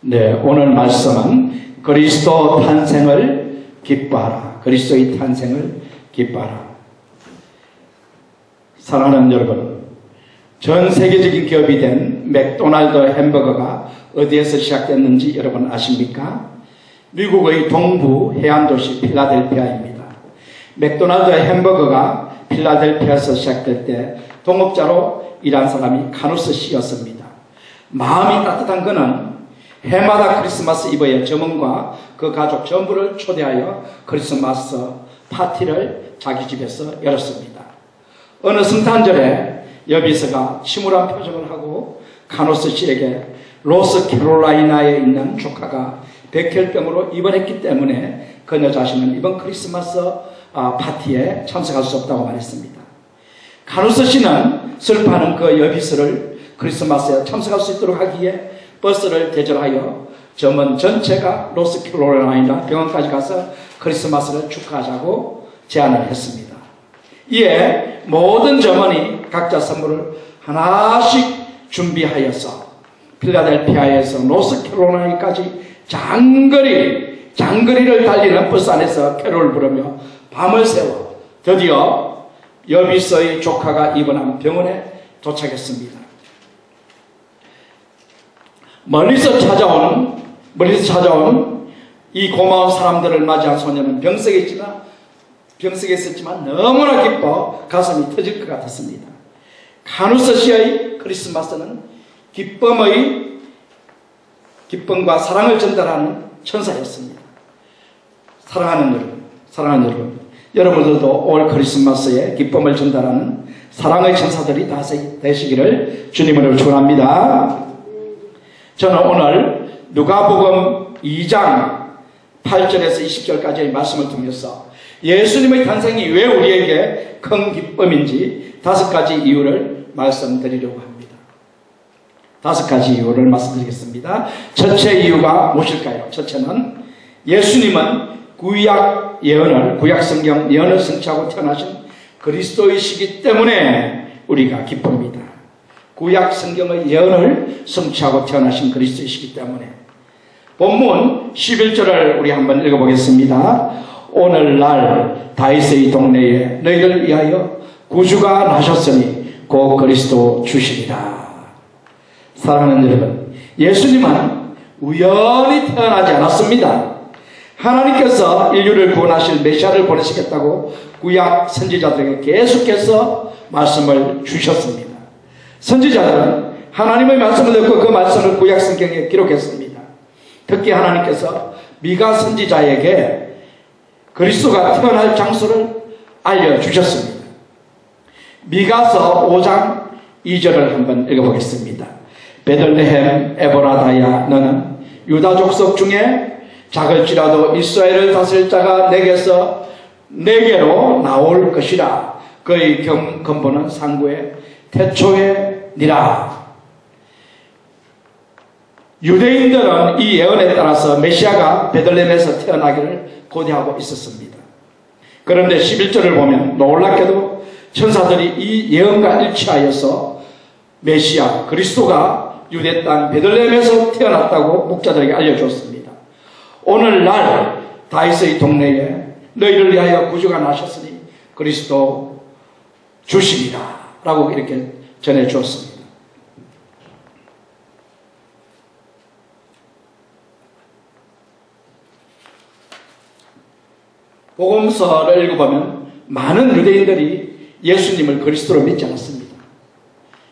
네, 오늘 말씀은 그리스도 탄생을 기뻐하라. 그리스도의 탄생을 기뻐하라. 사랑하는 여러분, 전 세계적인 기업이 된 맥도날드 햄버거가 어디에서 시작됐는지 여러분 아십니까? 미국의 동부 해안도시 필라델피아입니다. 맥도날드 햄버거가 필라델피아에서 시작될 때 동업자로 일한 사람이 카누스 씨였습니다. 마음이 따뜻한 그는 해마다 크리스마스 이브에 점원과 그 가족 전부를 초대하여 크리스마스 파티를 자기 집에서 열었습니다. 어느 성탄절에 여비스가 침울한 표정을 하고 카누스 씨에게 로스캐롤라이나에 있는 조카가 백혈병으로 입원했기 때문에 그녀 자신은 이번 크리스마스 파티에 참석할 수 없다고 말했습니다. 카누스 씨는 슬퍼하는 그 여비스를 크리스마스에 참석할 수 있도록 하기에 버스를 대절하여 점원 전체가 로스캐롤라이나 병원까지 가서 크리스마스를 축하하자고 제안을 했습니다. 이에 모든 점원이 각자 선물을 하나씩 준비하여서 필라델피아에서 노스캐롤라이나까지 장거리를 달리는 버스 안에서 캐롤을 부르며 밤을 새워 드디어 여비스의 조카가 입원한 병원에 도착했습니다. 멀리서 찾아오는 이 고마운 사람들을 맞이한 소녀는 병석에 있었지만 너무나 기뻐 가슴이 터질 것 같았습니다. 카누스 씨의 크리스마스는 기쁨과 사랑을 전달하는 천사였습니다. 사랑하는 여러분, 여러분들도 올 크리스마스에 기쁨을 전달하는 사랑의 천사들이 되시기를 주님으로 축원합니다. 저는 오늘 누가복음 2장 8절에서 20절까지의 말씀을 통해서 예수님의 탄생이 왜 우리에게 큰 기쁨인지 5가지 이유를 말씀드리려고 합니다. 5가지 이유를 말씀드리겠습니다. 첫째 이유가 무엇일까요? 첫째는 예수님은 구약 성경 예언을 성취하고 태어나신 그리스도이시기 때문에 우리가 기쁩니다. 구약 성경의 예언을 성취하고 태어나신 그리스도이시기 때문에. 본문 11절을 우리 한번 읽어보겠습니다. 오늘날 다윗의 동네에 너희를 위하여 구주가 나셨으니 곧 그리스도 주시리라. 사랑하는 여러분, 예수님은 우연히 태어나지 않았습니다. 하나님께서 인류를 구원하실 메시아를 보내시겠다고 구약 선지자들에게 계속해서 말씀을 주셨습니다. 선지자들은 하나님의 말씀을 듣고 그 말씀을 구약 성경에 기록했습니다. 특히 하나님께서 미가 선지자에게 그리스도가 태어날 장소를 알려주셨습니다. 미가서 5장 2절을 한번 읽어보겠습니다. 베들레헴 에브라다야 너는 유다 족속 중에 작을지라도 이스라엘을 다스릴 자가 내게로 나올 것이라. 그의 근본은 상구의 태초에 니라. 유대인들은 이 예언에 따라서 메시아가 베들레헴에서 태어나기를 고대하고 있었습니다. 그런데 11절을 보면 놀랍게도 천사들이 이 예언과 일치하여서 메시아 그리스도가 유대 땅 베들레헴에서 태어났다고 목자들에게 알려줬습니다. 오늘날 다윗의 동네에 너희를 위하여 구주가 나셨으니 그리스도 주시리라 라고 이렇게 전해주었습니다. 복음서를 읽어보면 많은 유대인들이 예수님을 그리스도로 믿지 않았습니다.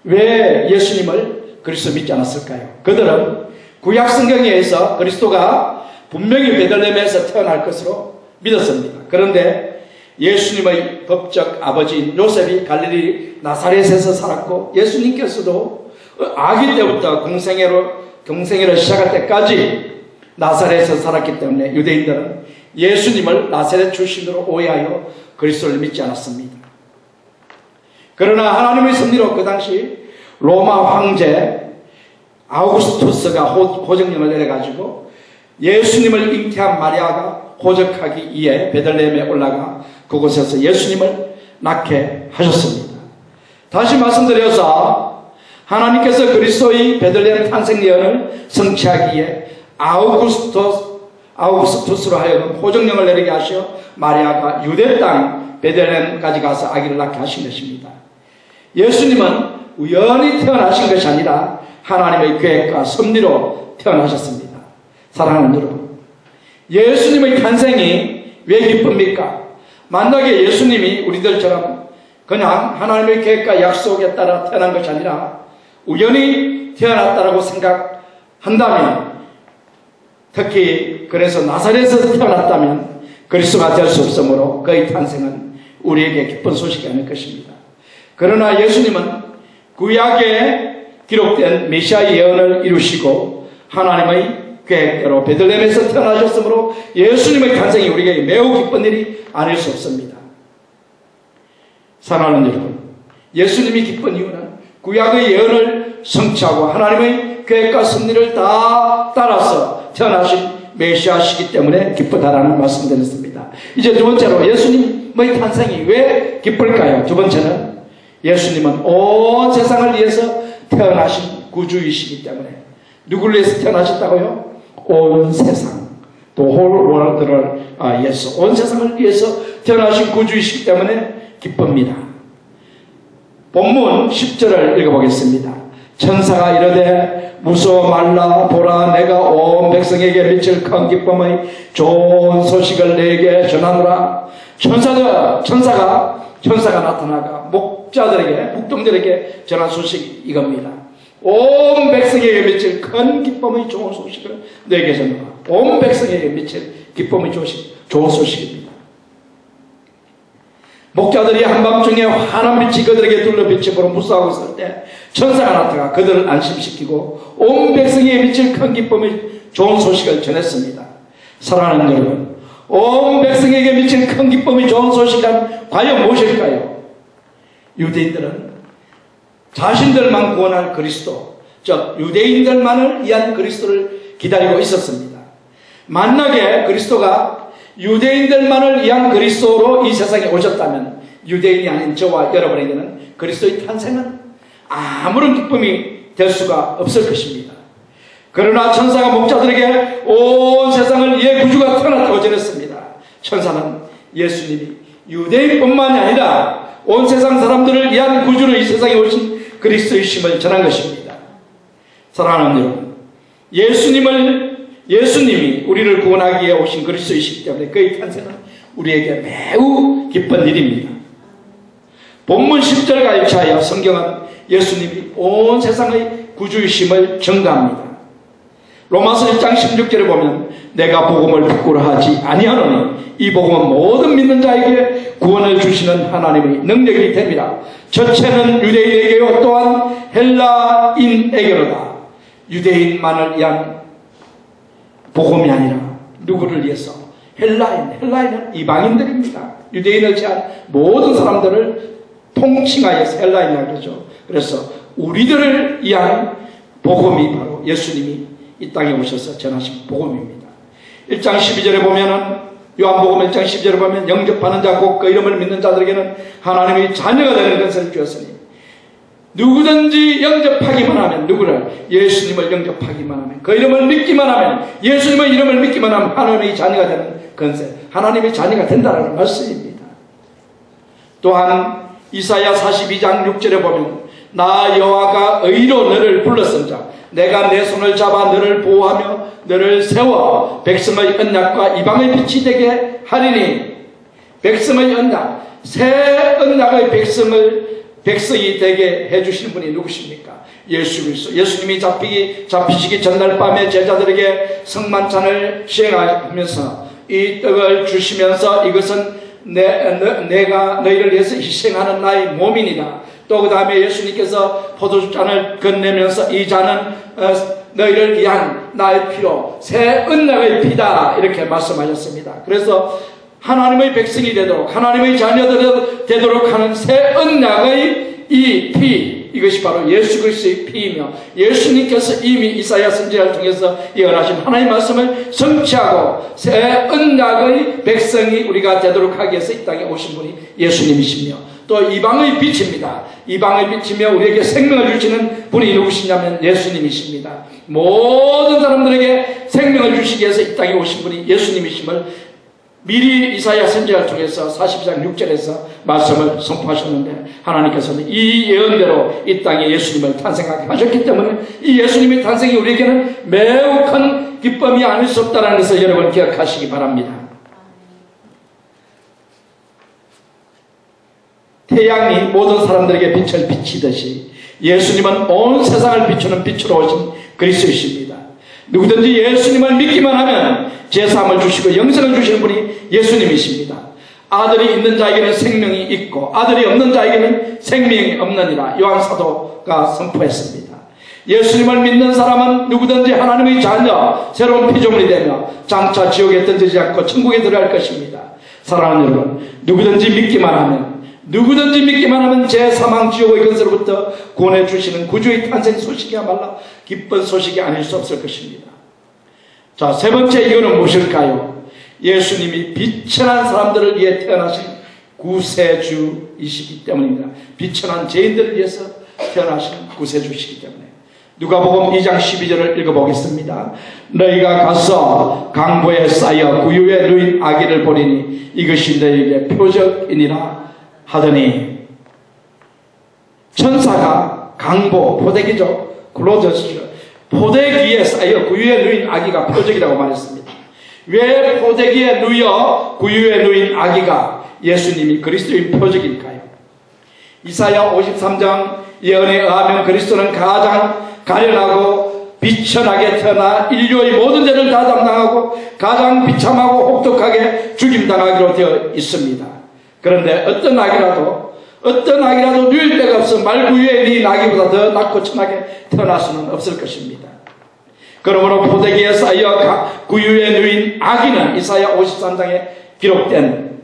왜 예수님을 그리스도 믿지 않았을까요? 그들은 구약 성경에 의해서 그리스도가 분명히 베들레헴에서 태어날 것으로 믿었습니다. 그런데 예수님의 법적 아버지인 요셉이 갈릴리 나사렛에서 살았고 예수님께서도 아기 때부터 공생애를 시작할 때까지 나사렛에서 살았기 때문에 유대인들은 예수님을 나사렛 출신으로 오해하여 그리스도를 믿지 않았습니다. 그러나 하나님의 섭리로 그 당시 로마 황제 아우구스투스가 호정령을 내려가지고 예수님을 잉태한 마리아가 호적하기 위해 베들레헴에 올라가 그곳에서 예수님을 낳게 하셨습니다. 다시 말씀드려서 하나님께서 그리스도의 베들레헴 탄생 예언을 성취하기 위해 아우구스투스로 하여금 호정령을 내리게 하시어 마리아가 유대 땅 베들레헴까지 가서 아기를 낳게 하신 것입니다. 예수님은 우연히 태어나신 것이 아니라 하나님의 계획과 섭리로 태어나셨습니다. 사랑하는 여러분, 예수님의 탄생이 왜 기쁩니까? 만약에 예수님이 우리들처럼 그냥 하나님의 계획과 약속에 따라 태어난 것이 아니라 우연히 태어났다라고 생각한다면, 특히 그래서 나사렛에서 태어났다면 그리스도가 될 수 없으므로 그의 탄생은 우리에게 기쁜 소식이 아닐 것입니다. 그러나 예수님은 구약에 기록된 메시아의 예언을 이루시고 하나님의 계획대로 베들레헴에서 태어나셨으므로 예수님의 탄생이 우리에게 매우 기쁜 일이 아닐 수 없습니다. 사랑하는 여러분, 예수님이 기쁜 이유는 구약의 예언을 성취하고 하나님의 계획과 섭리를 다 따라서 태어나신 메시아시기 때문에 기쁘다라는 말씀드렸습니다. 이제 두 번째로 예수님의 탄생이 왜 기쁠까요? 두 번째는 예수님은 온 세상을 위해서 태어나신 구주이시기 때문에. 누구를 위해서 태어나셨다고요? 온 세상, 또 홀 월드를 위해서, 온 세상을 위해서 태어나신 구주이시기 때문에 기쁩니다. 본문 10절을 읽어보겠습니다. 천사가 이르되 무서워 말라, 보라 내가 온 백성에게 미칠 큰 기쁨의 좋은 소식을 내게 전하노라. 천사가 나타나가 묵종들에게 전한 소식이 이겁니다. 온 백성에게 미칠 큰 기쁨의 좋은 소식을 내게 전하노라. 온 백성에게 미칠 기쁨의 좋은 소식입니다. 목자들이 한밤중에 환한 빛이 그들에게 둘러 비치므로 무수하고 있을 때 천사가 나타나 그들을 안심시키고 온 백성에게 미칠 큰 기쁨의 좋은 소식을 전했습니다. 사랑하는 여러분, 온 백성에게 미칠 큰 기쁨의 좋은 소식은 과연 무엇일까요? 유대인들은 자신들만 구원할 그리스도, 즉 유대인들만을 위한 그리스도를 기다리고 있었습니다. 만약에 그리스도가 유대인들만을 위한 그리스도로 이 세상에 오셨다면 유대인이 아닌 저와 여러분에게는 그리스도의 탄생은 아무런 기쁨이 될 수가 없을 것입니다. 그러나 천사가 목자들에게 온 세상을 위해 구주가 태어났다고 전했습니다. 천사는 예수님이 유대인뿐만이 아니라 온 세상 사람들을 위한 구주로 이 세상에 오신 그리스도이심을 전한 것입니다. 사랑하는 여러분, 예수님이 우리를 구원하기 위해 오신 그리스도이시기 때문에 그의 탄생은 우리에게 매우 기쁜 일입니다. 본문 10절 가입하여 성경은 예수님이 온 세상의 구주이심을 증거합니다. 로마서 1장 16절에 보면 내가 복음을 부끄러워하지 아니하노니 이 복음은 모든 믿는 자에게 구원을 주시는 하나님의 능력이 됩니다. 전체는 유대인에게요 또한 헬라인에게로다. 유대인만을 위한 복음이 아니라 누구를 위해서? 헬라인은 이방인들입니다. 유대인을 제한 모든 사람들을 통칭하여서 헬라인이라고 그러죠. 그래서 우리들을 위한 복음이 바로 예수님이 이 땅에 오셔서 전하신 복음입니다. 1장 12절에 보면은, 요한복음 1장 12절에 보면 영접하는 자 곧 그 이름을 믿는 자들에게는 하나님의 자녀가 되는 것을 주었으니 누구든지 영접하기만 하면, 누구를? 예수님을 영접하기만 하면, 그 이름을 믿기만 하면, 예수님의 이름을 믿기만 하면 하나님의 자녀가 되는 건세, 하나님의 자녀가 된다는 말씀입니다. 또한 이사야 42장 6절에 보면 나 여호와가 의로 너를 불렀음자 내가 내 손을 잡아 너를 보호하며 너를 세워 백성의 언약과 이방의 빛이 되게 하리니, 백성의 언약, 새 언약의 백성이 되게 해주신 분이 누구십니까? 예수 그리스도. 예수님이 잡히시기 전날 밤에 제자들에게 성만찬을 시행하면서 이 떡을 주시면서 이것은 내가 너희를 위해서 희생하는 나의 몸이니라. 또 그 다음에 예수님께서 포도주잔을 건네면서 이 잔은 너희를 위한 나의 피로 새 언약의 피다, 이렇게 말씀하셨습니다. 그래서 하나님의 백성이 되도록, 하나님의 자녀들이 되도록 하는 새 언약의 이 피, 이것이 바로 예수 그리스도의 피이며, 예수님께서 이미 이사야 선지자를 통해서 예언하신 하나님의 말씀을 성취하고 새 언약의 백성이 우리가 되도록 하기 위해서 이 땅에 오신 분이 예수님이시며, 또 이방의 빛입니다. 이방의 빛이며 우리에게 생명을 주시는 분이 누구시냐면 예수님이십니다. 모든 사람들에게 생명을 주시기 위해서 이 땅에 오신 분이 예수님이심을 미리 이사야 선지자를 통해서 42장 6절에서 말씀을 선포하셨는데, 하나님께서는 이 예언대로 이 땅에 예수님을 탄생하게 하셨기 때문에 이 예수님의 탄생이 우리에게는 매우 큰 기쁨이 아닐 수 없다는 것을 여러분 기억하시기 바랍니다. 태양이 모든 사람들에게 빛을 비치듯이 예수님은 온 세상을 비추는 빛으로 오신 그리스도이십니다. 누구든지 예수님을 믿기만 하면 제사함을 주시고 영생을 주시는 분이 예수님이십니다. 아들이 있는 자에게는 생명이 있고 아들이 없는 자에게는 생명이 없느니라 요한 사도가 선포했습니다. 예수님을 믿는 사람은 누구든지 하나님의 자녀, 새로운 피조물이 되며 장차 지옥에 던지지 않고 천국에 들어갈 것입니다. 사랑하는 여러분, 누구든지 믿기만 하면 제 사망 지옥의 근세로부터 구원해 주시는 구주의 탄생 소식이야말로 기쁜 소식이 아닐 수 없을 것입니다. 자, 세 번째 이유는 무엇일까요? 예수님이 비천한 사람들을 위해 태어나신 구세주이시기 때문입니다. 비천한 죄인들을 위해서 태어나신 구세주이시기 때문에. 누가복음 2장 12절을 읽어보겠습니다. 너희가 가서 강보에 쌓여 구유에 누인 아기를 보리니 이것이 너희에게 표적이니라 하더니, 천사가 강보, 포대기죠. 클로저스죠. 포대기에 쌓여 구유에 누인 아기가 표적이라고 말했습니다. 왜 포대기에 누여 구유에 누인 아기가 예수님이 그리스도인 표적일까요? 이사야 53장 예언에 의하면 그리스도는 가장 가련하고 비천하게 태어나 인류의 모든 죄를 다 담당하고 가장 비참하고 혹독하게 죽임당하기로 되어 있습니다. 그런데 어떤 아기라도 누일 데가 없어 말구유에 누인 아기보다 더 낮고 천하게 태어날 수는 없을 것입니다. 그러므로 포대기에 쌓여 구유에 누인 아기는 이사야 53장에 기록된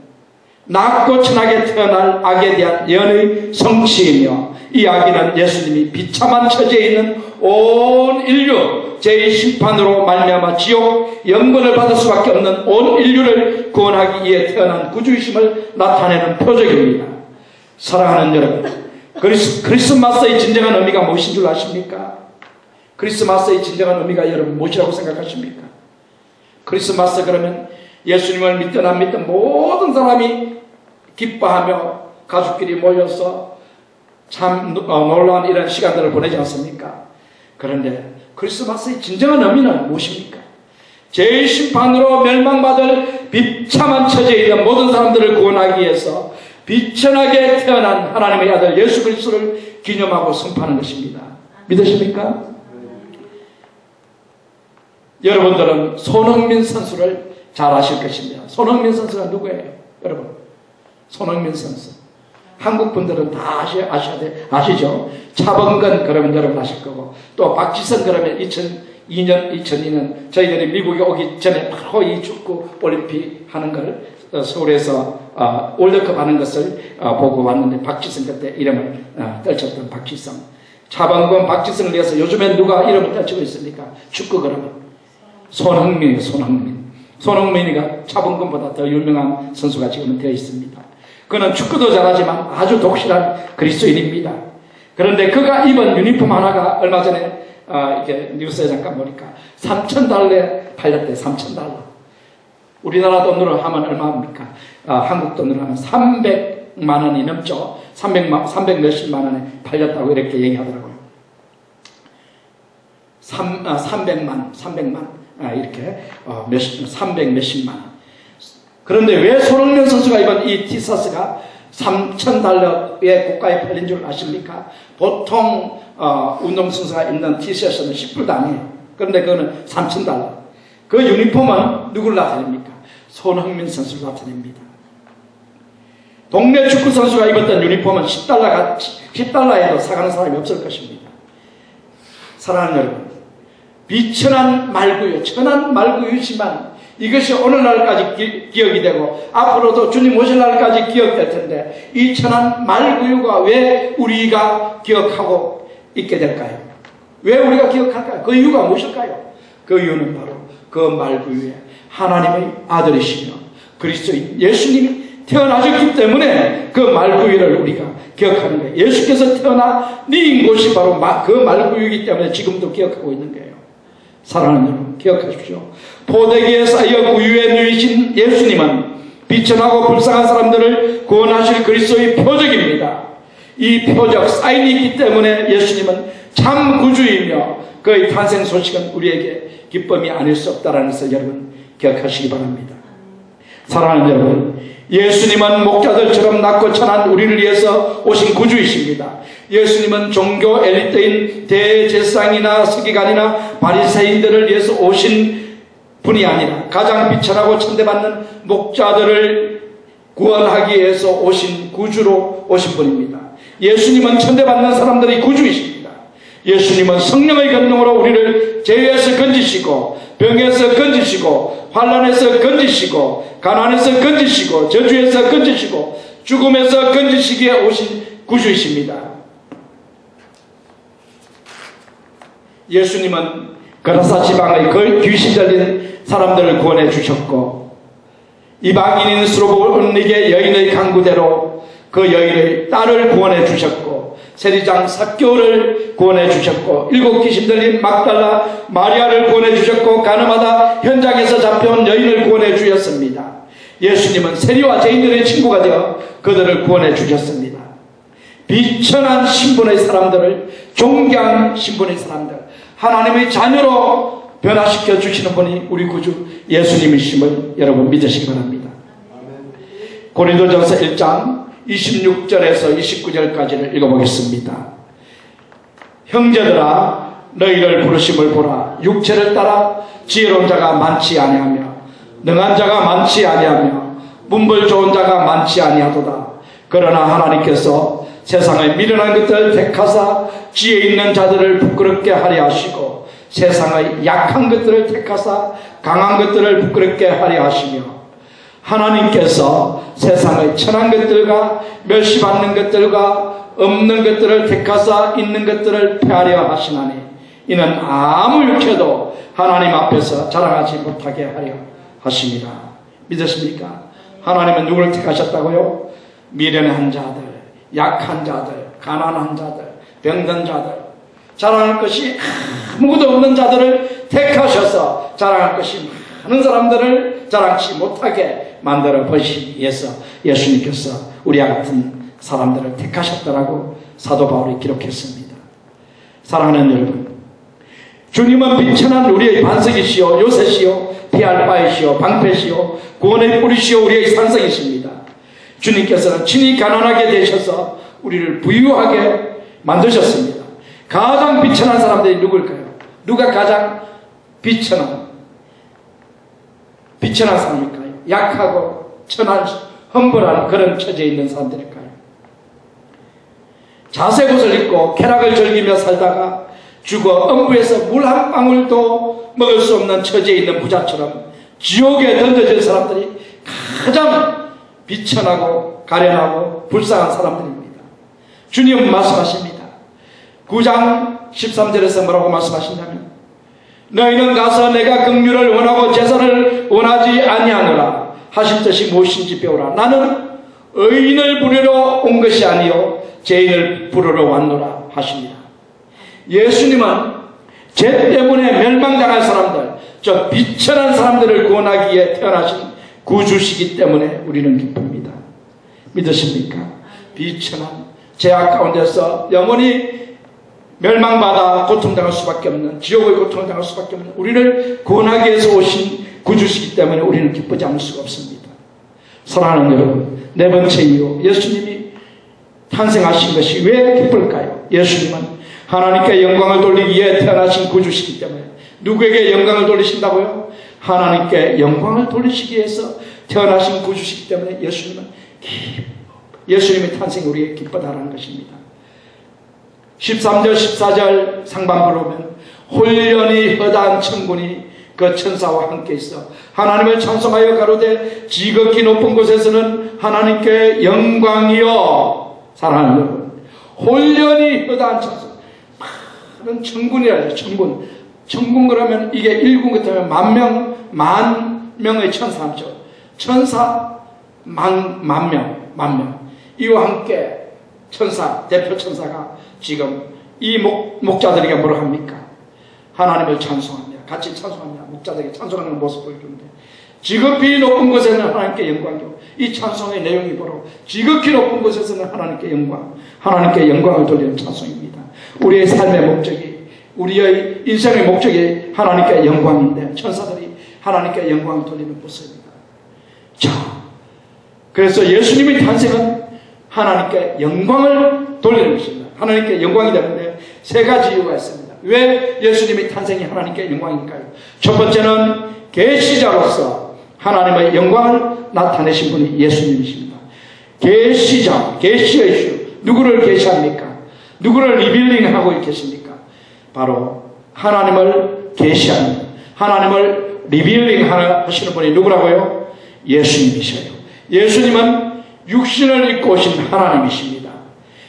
낮고 천하게 태어날 아기에 대한 예언의 성취이며, 이 아기는 예수님이 비참한 처지에 있는 온 인류 죄의 심판으로 말미암아 지옥 영권을 받을 수밖에 없는 온 인류를 구원하기 위해 태어난 구주이심을 나타내는 표적입니다. 사랑하는 여러분, 크리스마스의 진정한 의미가 무엇인 줄 아십니까? 크리스마스의 진정한 의미가 여러분 무엇이라고 생각하십니까? 크리스마스 그러면 예수님을 믿든 안 믿든 모든 사람이 기뻐하며 가족끼리 모여서 참 놀라운 이런 시간들을 보내지 않습니까? 그런데 크리스마스의 진정한 의미는 무엇입니까? 죄의 심판으로 멸망받을 비참한 처지에 있는 모든 사람들을 구원하기 위해서 비천하게 태어난 하나님의 아들 예수 그리스도를 기념하고 선포하는 것입니다. 믿으십니까? 여러분들은 손흥민 선수를 잘 아실 것입니다. 손흥민 선수가 누구예요? 여러분, 손흥민 선수. 한국 분들은 다 아시죠? 차범근 그러면 여러분 아실 거고, 또 박지성 그러면 2002년 저희들이 미국에 오기 전에 바로 이 축구 올림픽 하는 걸 서울에서 월드컵 하는 것을 보고 왔는데, 박지성 그때 이름을 떨쳤던 박지성. 차범근, 박지성을 위해서 요즘엔 누가 이름을 떨치고 있습니까? 축구 그러면 손흥민이에요. 손흥민이가 차범근보다 더 유명한 선수가 지금은 되어 있습니다. 그는 축구도 잘하지만 아주 독실한 그리스도인입니다. 그런데 그가 입은 유니폼 하나가 얼마 전에 이렇게 뉴스에 잠깐 보니까 $3,000에 팔렸대요. $3,000. 우리나라 돈으로 하면 얼마입니까? 한국 돈으로 하면 300만 원이 넘죠. 300 몇십만 원에 팔렸다고 이렇게 얘기하더라고요. 300만 이렇게 300 몇십만 원. 그런데 왜 손흥민 선수가 입은 이 티셔츠가 $3,000의 고가에 팔린 줄 아십니까? 보통 운동선수가 입는 티셔츠는 10불도 아니에요. 그런데 그거는 $3,000. 그 유니폼은 누구를 나타냅니까? 손흥민 선수를 나타냅니다. 동네 축구 선수가 입었던 유니폼은 $10에도 사가는 사람이 없을 것입니다. 사랑하는 여러분, 비천한 말구유, 천한 말구유지만 이것이 오늘날까지 기억이 되고 앞으로도 주님 오실 날까지 기억될 텐데, 이 천한 말구유가 왜 우리가 기억하고 있게 될까요? 왜 우리가 기억할까요? 그 이유가 무엇일까요? 그 이유는 바로 그 말구유에 하나님의 아들이시며 그리스도인 예수님이 태어나셨기 때문에 그 말구유를 우리가 기억하는 거예요. 예수께서 태어나신 곳이 바로 그 말구유이기 때문에 지금도 기억하고 있는 거예요. 사랑하는 여러분, 기억하십시오. 포대기에 쌓여 구유에 누이신 예수님은 비천하고 불쌍한 사람들을 구원하실 그리스도의 표적입니다. 이 표적, 사인이 있기 때문에 예수님은 참 구주이며 그의 탄생 소식은 우리에게 기쁨이 아닐 수 없다는 것을 여러분 기억하시기 바랍니다. 사랑하는 여러분, 예수님은 목자들처럼 낮고 천한 우리를 위해서 오신 구주이십니다. 예수님은 종교 엘리트인 대제사장이나 서기관이나 바리새인들을 위해서 오신 분이 아니라 가장 비천하고 천대받는 목자들을 구원하기 위해서 오신 구주로 오신 분입니다. 예수님은 천대받는 사람들의 구주이십니다. 예수님은 성령의 권능으로 우리를 죄에서 건지시고 병에서 건지시고 환난에서 건지시고 가난에서 건지시고 저주에서 건지시고 죽음에서 건지시기에 오신 구주이십니다. 예수님은 그라사 지방의 귀신 들린 사람들을 구원해 주셨고 이방인인 스로보니게 여인의 간구대로 그 여인의 딸을 구원해 주셨고 세리장 삭개오를 구원해 주셨고 7 귀신 들린 막달라 마리아를 구원해 주셨고 가늠하다 현장에서 잡혀온 여인을 구원해 주셨습니다. 예수님은 세리와 죄인들의 친구가 되어 그들을 구원해 주셨습니다. 비천한 신분의 사람들을 존귀한 신분의 사람들 하나님의 자녀로 변화시켜 주시는 분이 우리 구주 예수님이심을 여러분 믿으시기 바랍니다. 고린도전서 1장 26절에서 29절까지를 읽어보겠습니다. 형제들아 너희를 부르심을 보라. 육체를 따라 지혜로운 자가 많지 아니하며 능한 자가 많지 아니하며 문벌 좋은 자가 많지 아니하도다. 그러나 하나님께서 세상의 미련한 것들을 택하사 지혜 있는 자들을 부끄럽게 하려 하시고 세상의 약한 것들을 택하사 강한 것들을 부끄럽게 하려 하시며 하나님께서 세상의 천한 것들과 멸시받는 것들과 없는 것들을 택하사 있는 것들을 폐하려 하시나니 이는 아무 육체도 하나님 앞에서 자랑하지 못하게 하려 하십니다. 믿으십니까? 하나님은 누구를 택하셨다고요? 미련한 자들, 약한 자들, 가난한 자들, 병든 자들, 자랑할 것이 아무것도 없는 자들을 택하셔서 자랑할 것이 많은 사람들을 자랑치 못하게 만들어 보시기 위해서 예수님께서 우리와 같은 사람들을 택하셨다라고 사도 바울이 기록했습니다. 사랑하는 여러분, 주님은 비천한 우리의 반석이시요 요새시요 피할 바이시요 방패시요 구원의 뿌리시요 우리의 산성이십니다. 주님께서는 친히 가난하게 되셔서 우리를 부유하게 만드셨습니다. 가장 비천한 사람들이 누굴까요? 누가 가장 비천한 사람일까요? 약하고 천한 험불한 그런 처지에 있는 사람들일까요? 자색옷을 입고 쾌락을 즐기며 살다가 죽어 엄부에서 물 한 방울도 먹을 수 없는 처지에 있는 부자처럼 지옥에 던져질 사람들이 가장 비천하고 가련하고 불쌍한 사람들입니다. 주님은 말씀하십니다. 9장 13절에서 뭐라고 말씀하시냐면 너희는 가서 내가 긍휼을 원하고 제사를 원하지 아니하노라 하실 뜻이 무엇인지 배우라. 나는 의인을 부르러 온 것이 아니요 죄인을 부르러 왔노라 하십니다. 예수님은 죄 때문에 멸망당할 사람들, 저 비천한 사람들을 구원하기 위해 태어나신 구주시기 때문에 우리는 기쁩니다. 믿으십니까? 비천한 죄악 가운데서 영원히 멸망받아 고통당할 수밖에 없는, 지옥의 고통을 당할 수밖에 없는 우리를 구원하기 위해서 오신 구주시기 때문에 우리는 기쁘지 않을 수가 없습니다. 사랑하는 여러분, 네 번째 이유, 예수님이 탄생하신 것이 왜 기쁠까요? 예수님은 하나님께 영광을 돌리기 위해 태어나신 구주시기 때문에. 누구에게 영광을 돌리신다고요? 하나님께 영광을 돌리시기 위해서 태어나신 구주시기 때문에 예수님의 탄생이 우리에게 기쁘다라는 것입니다. 13절 14절 상반부로 보면 홀련히 허다한 천군이 그 천사와 함께 있어 하나님을 찬송하여 가로되 지극히 높은 곳에서는 하나님께 영광이요. 사랑하는 여러분, 홀련히 허다한 천사, 많은 천군이라 하죠. 천군 그러면 이게 일군 같으면 만 명의 천사죠. 천사 만 명. 이와 함께 대표 천사가 지금 이 목자들에게 뭐라 합니까? 하나님을 찬송합니다. 같이 찬송합니다. 목자들에게 찬송하는 모습을 보여주는데, 지극히 높은 곳에는 하나님께 영광이요. 이 찬송의 내용이 바로 지극히 높은 곳에서는 하나님께 영광을 돌리는 찬송입니다. 우리의 삶의 목적이, 우리의 인생의 목적이 하나님께 영광인데, 천사들이 하나님께 영광을 돌리는 모습입니다. 자, 그래서 예수님의 탄생은 하나님께 영광을 돌리는 것입니다. 하나님께 영광이 되는데 세 가지 이유가 있습니다. 왜 예수님의 탄생이 하나님께 영광일까요? 첫 번째는 계시자로서 하나님의 영광을 나타내신 분이 예수님이십니다. 계시의 주. 누구를 계시합니까? 누구를 리빌링하고 계십니까? 바로 하나님을 계시하는, 하나님을 리빌링 하시는 분이 누구라고요? 예수님이셔요. 예수님은 육신을 입고 오신 하나님이십니다.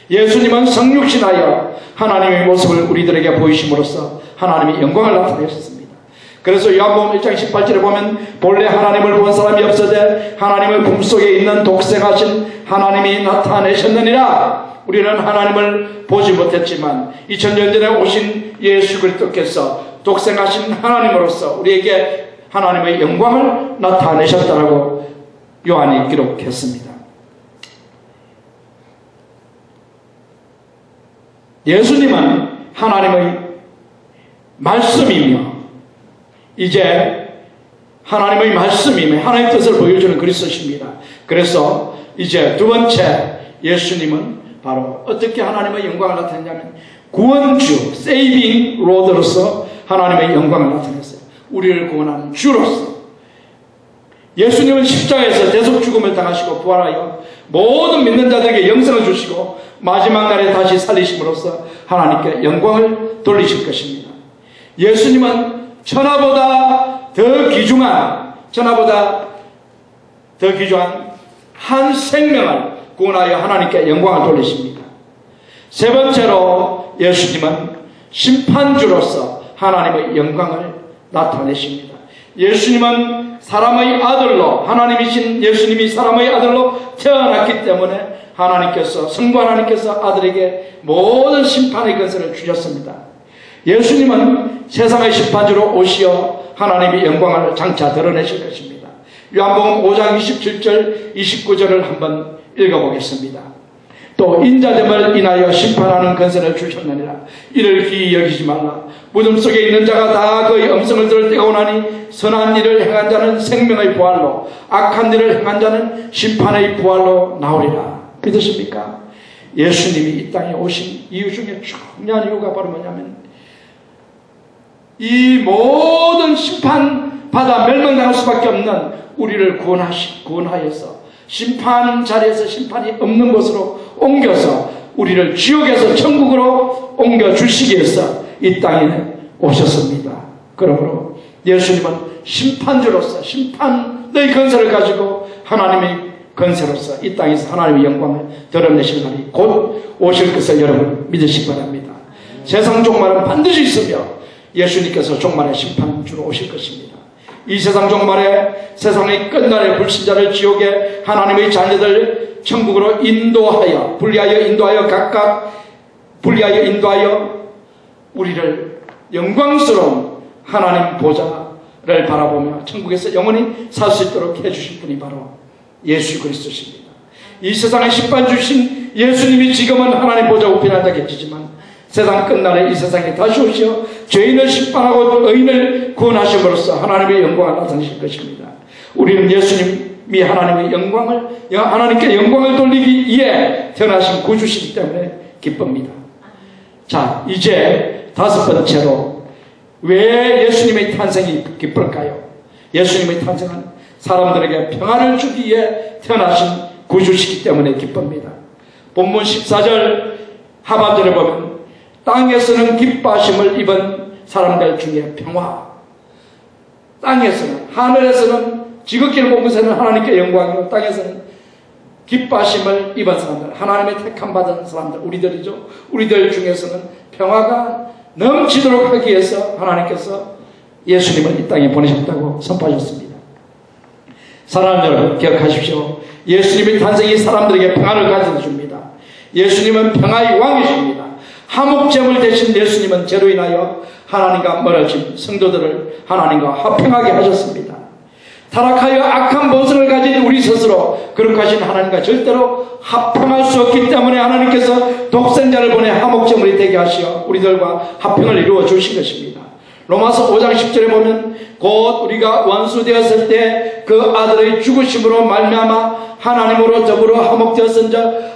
예수님은 성육신하여 하나님의 모습을 우리들에게 보이심으로써 하나님의 영광을 나타내셨습니다. 그래서 요한복음 1장 18절에 보면 본래 하나님을 본 사람이 없어되 하나님의 품속에 있는 독생하신 하나님이 나타내셨느니라. 우리는 하나님을 보지 못했지만 2000년 전에 오신 예수 그리스도께서 독생하신 하나님으로서 우리에게 하나님의 영광을 나타내셨다라고 요한이 기록했습니다. 예수님은 하나님의 말씀이며, 이제 하나님의 말씀이며 하나님의 뜻을 보여주는 그리스도십니다. 그래서 이제 두 번째, 예수님은 바로 어떻게 하나님의 영광을 나타내냐면 구원주, 세이빙 로드로서 하나님의 영광을 나타냈어요. 우리를 구원하는 주로서. 예수님은 십자가에서 대속 죽음을 당하시고 부활하여 모든 믿는 자들에게 영생을 주시고 마지막 날에 다시 살리심으로써 하나님께 영광을 돌리실 것입니다. 예수님은 천하보다 더 귀중한 한 생명을 구원하여 하나님께 영광을 돌리십니다. 세 번째로 예수님은 심판주로서 하나님의 영광을 나타내십니다. 예수님은 사람의 아들로, 하나님이신 예수님이 사람의 아들로 태어났기 때문에 성부 하나님께서 아들에게 모든 심판의 권세를 주셨습니다. 예수님은 세상의 심판주로 오시어 하나님의 영광을 장차 드러내실 것입니다. 요한복음 5장 27절 29절을 한번 읽어보겠습니다. 또 인자됨을 인하여 심판하는 권세를 주셨느니라. 이를 기이 여기지 말라. 무덤 속에 있는 자가 다 그의 음성을 들을 때가 오나니 선한 일을 행한 자는 생명의 부활로, 악한 일을 행한 자는 심판의 부활로 나오리라. 믿으십니까? 예수님이 이 땅에 오신 이유 중에 중요한 이유가 바로 뭐냐면, 이 모든 심판받아 멸망당할 수밖에 없는 우리를 구원하여서 심판 자리에서 심판이 없는 곳으로 옮겨서 우리를 지옥에서 천국으로 옮겨주시기 위해서 이 땅에 오셨습니다. 그러므로 예수님은 심판주로서 심판의 권세를 가지고 하나님의 권세로서 이 땅에서 하나님의 영광을 드러내실 날이 곧 오실 것을 여러분 믿으시기 바랍니다. 세상 종말은 반드시 있으며 예수님께서 종말의 심판주로 오실 것입니다. 이 세상 종말에 세상의 끝날에 불신자를 지옥에, 하나님의 자녀들 천국으로 분리하여 각각 인도하여 우리를 영광스러운 하나님 보좌를 바라보며 천국에서 영원히 살 수 있도록 해주실 분이 바로 예수 그리스도십니다. 이 세상에 심판 주신 예수님이 지금은 하나님 보좌 우편에 앉아 계시지만 세상 끝날에 이 세상에 다시 오시어 죄인을 심판하고 의인을 구원하심으로써 하나님의 영광을 나타내실 것입니다. 우리는 예수님이 하나님께 영광을 돌리기 위해 태어나신 구주시기 때문에 기쁩니다. 자, 이제 다섯 번째로 왜 예수님의 탄생이 기쁠까요? 예수님의 탄생은 사람들에게 평안을 주기 위해 태어나신 구주시기 때문에 기쁩니다. 본문 14절 하반절에 보면 땅에서는 기뻐하심을 입은 사람들 중에 평화, 땅에서는, 하늘에서는 지극히 높은 곳에는 하나님께 영광이고 땅에서는 기뻐하심을 입은 사람들, 하나님의 택함 받은 사람들, 우리들이죠. 우리들 중에서는 평화가 넘치도록 하기 위해서 하나님께서 예수님을 이 땅에 보내셨다고 선포하셨습니다. 사랑하는 여러분, 기억하십시오. 예수님의 탄생이 사람들에게 평안을 가져다 줍니다. 예수님은 평화의 왕이십니다. 화목제물 대신 예수님은 죄로 인하여 하나님과 멀어진 성도들을 하나님과 화평하게 하셨습니다. 타락하여 악한 본성을 가진 우리 스스로 거룩하신 하나님과 절대로 합평할 수 없기 때문에 하나님께서 독생자를 보내 화목제물이 되게 하시어 우리들과 합평을 이루어 주신 것입니다. 로마서 5장 10절에 보면 곧 우리가 원수 되었을 때 그 아들의 죽으심으로 말미암아 하나님으로 더불어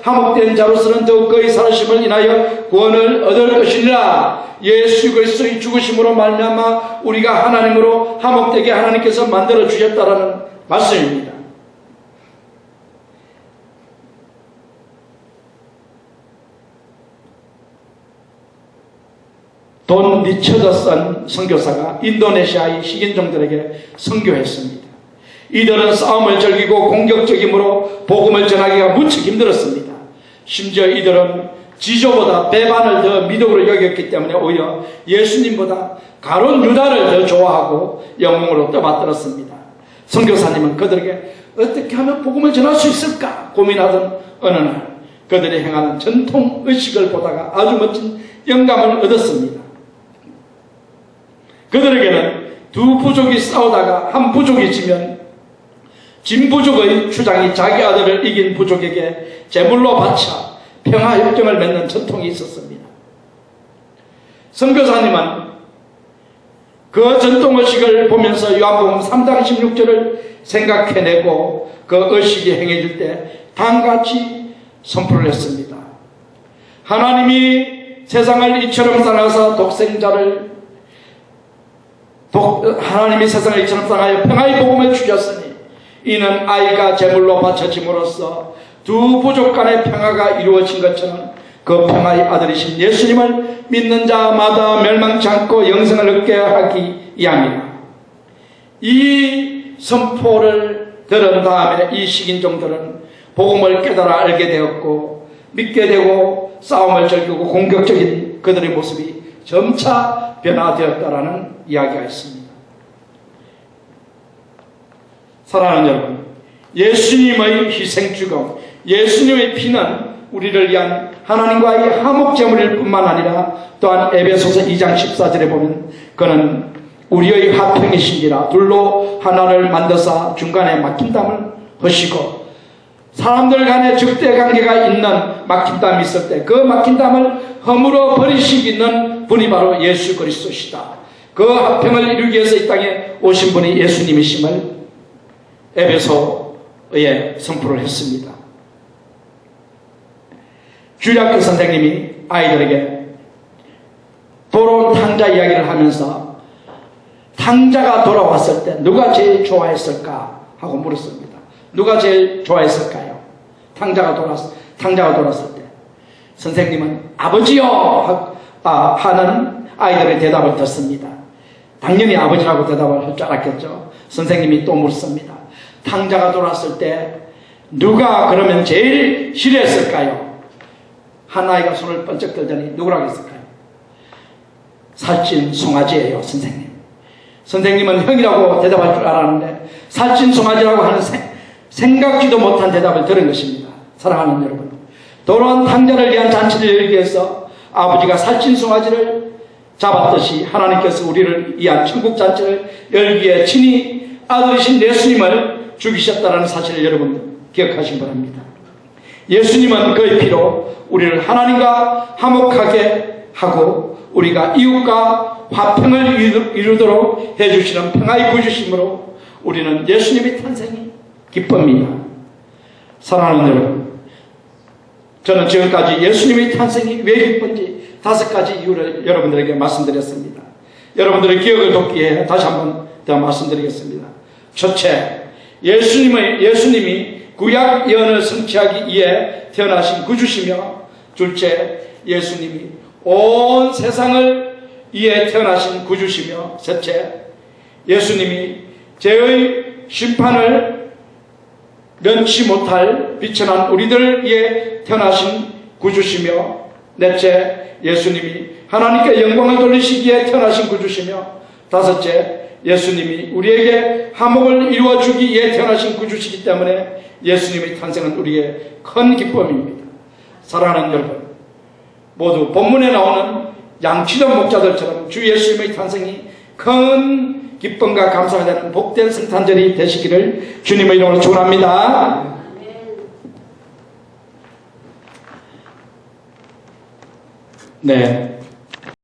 화목된 자로서는 더욱 그의 살아심을 인하여 구원을 얻을 것이니라. 예수 그리스도의 죽으심으로 말미암아 우리가 하나님으로 화목되게 하나님께서 만들어 주셨다라는 말씀입니다. 돈 리처드 선 선교사가 인도네시아의 식인종들에게 선교했습니다. 이들은 싸움을 즐기고 공격적이므로 복음을 전하기가 무척 힘들었습니다. 심지어 이들은 지조보다 배반을 더 미덕으로 여겼기 때문에 오히려 예수님보다 가룟 유다를 더 좋아하고 영웅으로 떠받들었습니다. 선교사님은 그들에게 어떻게 하면 복음을 전할 수 있을까 고민하던 어느 날 그들이 행하는 전통 의식을 보다가 아주 멋진 영감을 얻었습니다. 그들에게는 두 부족이 싸우다가 한 부족이 지면 진 부족의 주장이 자기 아들을 이긴 부족에게 제물로 바쳐 평화협정을 맺는 전통이 있었습니다. 선교사님은 그 전통의식을 보면서 요한복음 3장 16절을 생각해내고 그 의식이 행해질 때 다음같이 선포를 했습니다. 하나님이 세상을 이처럼 사랑하사 하나님이 세상을 이처럼 사랑하여 평화의 복음을 주셨으니 이는 아이가 제물로 바쳐짐으로써 두 부족 간의 평화가 이루어진 것처럼 그 평화의 아들이신 예수님을 믿는 자마다 멸망치 않고 영생을 얻게 하기 위함이라. 이 선포를 들은 다음에 이 식인종들은 복음을 깨달아 알게 되었고 믿게 되고 싸움을 즐기고 공격적인 그들의 모습이 점차 변화되었다라는 이야기가 있습니다. 사랑하는 여러분, 예수님의 희생 죽음, 예수님의 피는 우리를 위한 하나님과의 화목제물일 뿐만 아니라 또한 에베소서 2장 14절에 보면 그는 우리의 화평이신지라 둘로 하나를 만드사 중간에 막힌담을 하시고 사람들 간에 적대관계가 있는 막힌담이 있을 때 그 막힌담을 허물어 버리시기는 분이 바로 예수 그리스도시다. 그 화평을 이루기 위해서 이 땅에 오신 분이 예수님이심을 에베소에 선포를 했습니다. 주일학교 선생님이 아이들에게 돌아온 탕자 이야기를 하면서 탕자가 돌아왔을 때 누가 제일 좋아했을까 하고 물었습니다. 누가 제일 좋아했을까요? 탕자가 돌아왔을 때 선생님은 아버지요 하는 아이들의 대답을 듣습니다. 당연히 아버지라고 대답을 할 줄 알았겠죠. 선생님이 또 묻습니다. 탕자가 돌아왔을 때 누가 그러면 제일 싫어했을까요? 한 아이가 손을 번쩍 들더니 누구라고 했을까요? 살찐 송아지예요, 선생님. 선생님은 형이라고 대답할 줄 알았는데 살찐 송아지라고 하는 생각지도 못한 대답을 들은 것입니다. 사랑하는 여러분, 돌아온 탕자를 위한 잔치를 열기 위해서 아버지가 살찐 송아지를 잡았듯이 하나님께서 우리를 위한 천국 잔치를 열기 위해 친히 아들이신 예수님을 죽이셨다는 사실을 여러분 기억하시기 바랍니다. 예수님은 그의 피로 우리를 하나님과 화목하게 하고 우리가 이웃과 화평을 이루도록 해주시는 평화의 구주심으로 우리는 예수님의 탄생이 기쁩니다. 사랑하는 여러분, 저는 지금까지 예수님의 탄생이 왜 기쁜지 5가지 이유를 여러분들에게 말씀드렸습니다. 여러분들의 기억을 돕기 위해 다시 한번 더 말씀드리겠습니다. 첫째, 예수님이 구약 예언을 성취하기 위해 태어나신 구주시며, 둘째, 예수님이 온 세상을 위해 태어나신 구주시며, 셋째, 예수님이 죄의 심판을 면치 못할 비천한 우리들을 위해 태어나신 구주시며, 넷째, 예수님이 하나님께 영광을 돌리시기 위해 태어나신 구주시며, 다섯째, 예수님이 우리에게 화목을 이루어주기 위해 태어나신 구주시기 때문에 예수님의 탄생은 우리에게 큰 기쁨입니다. 사랑하는 여러분, 모두 본문에 나오는 양치던 목자들처럼 주 예수님의 탄생이 큰 기쁨과 감사가 되는 복된 성탄절이 되시기를 주님의 이름으로 축원합니다. 네,